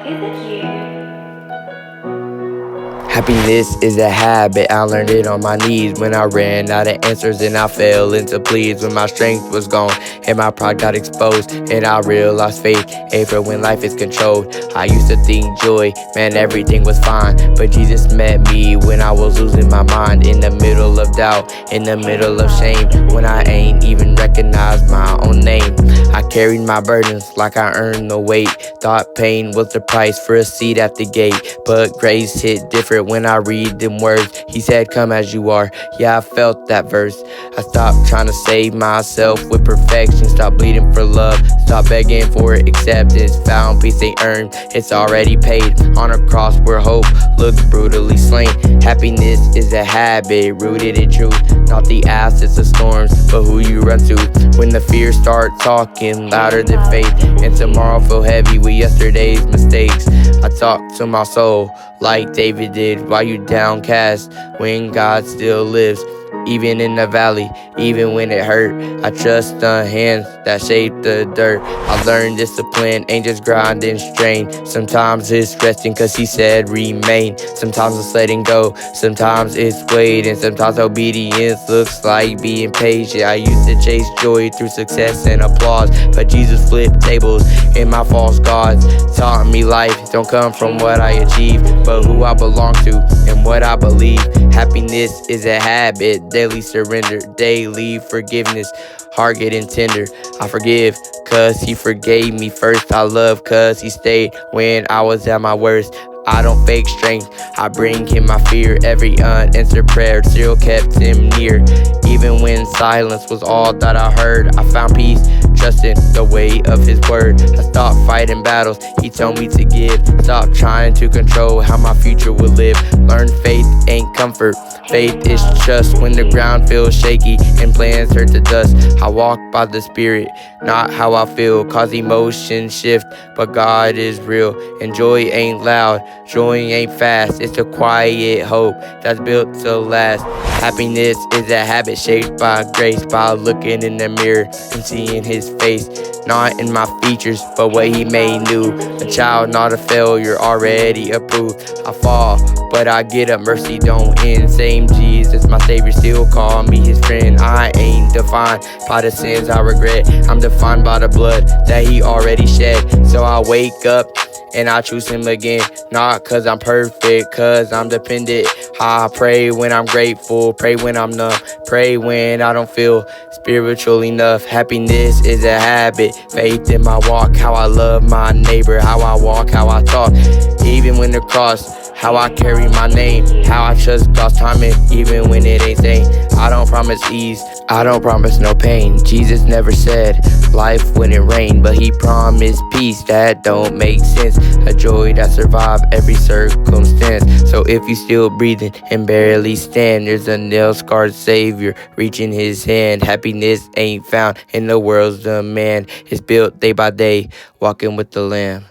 is it you? Happiness is a habit, I learned it on my knees when I ran out of answers and I fell into pleas. When my strength was gone and my pride got exposed and I realized faith ain't for when life is controlled. I used to think joy, man, everything was fine, but Jesus met me when I was losing my mind. In the middle of doubt, in the middle of shame, when I ain't even recognized my own name. I carried my burdens like I earned the weight. Thought pain was the price for a seat at the gate, but grace hit different when I read them words. He said, come as you are. Yeah, I felt that verse. I stopped trying to save myself with perfection. Stopped bleeding for love. Stopped begging for acceptance. Found peace they earned. It's already paid on a cross where hope looks brutally slain. Happiness is a habit rooted in truth, not the absence of storms, but who you run to when the fears start talking louder than faith, and tomorrow feel heavy with yesterday's mistakes. I talk to my soul like David did, why you downcast when God still lives? Even in the valley, even when it hurt, I trust the hands that shape the dirt. I learned discipline ain't just grinding strain. Sometimes it's resting cause he said remain. Sometimes it's letting go, sometimes it's waiting. Sometimes obedience looks like being patient. I used to chase joy through success and applause, but Jesus flipped tables in my false gods. Taught me life don't come from what I achieve, but who I belong to and what I believe. Happiness is a habit, daily surrender, daily forgiveness, heart getting tender. I forgive cause he forgave me first. I love cause he stayed when I was at my worst. I don't fake strength, I bring him my fear. Every unanswered prayer still kept him near. Even when silence was all that I heard, I found peace, trusting the weight of his word. I stopped fighting battles he told me to give. Stopped trying to control how my future would live. Learned faith ain't comfort, faith is trust when the ground feels shaky and plans turn to dust. I walk by the spirit, not how I feel, cause emotions shift, but God is real. And joy ain't loud, joy ain't fast, it's a quiet hope that's built to last. Happiness is a habit shaped by grace, by looking in the mirror and seeing his face, not in my features, but what he made new. A child, not a failure, already approved. I fall, but I get up, mercy don't end. Same Jesus, my savior, still call me his friend. I ain't defined by the sins I regret, I'm defined by the blood that he already shed. So I wake up and I choose him again, not cause I'm perfect, cause I'm dependent. I pray when I'm grateful, pray when I'm numb, pray when I don't feel spiritual enough. Happiness is a habit, faith in my walk, how I love my neighbor, how I walk, how I talk, even when the cross, how I carry my name, how I trust God's timing, even when it ain't sane. I don't promise ease, I don't promise no pain. Jesus never said life wouldn't rain, but he promised peace that don't make sense, a joy that survives every circumstance. So if you still breathing and barely stand, there's a nail-scarred savior reaching his hand. Happiness ain't found in the world's demand, it's built day by day, walking with the Lamb.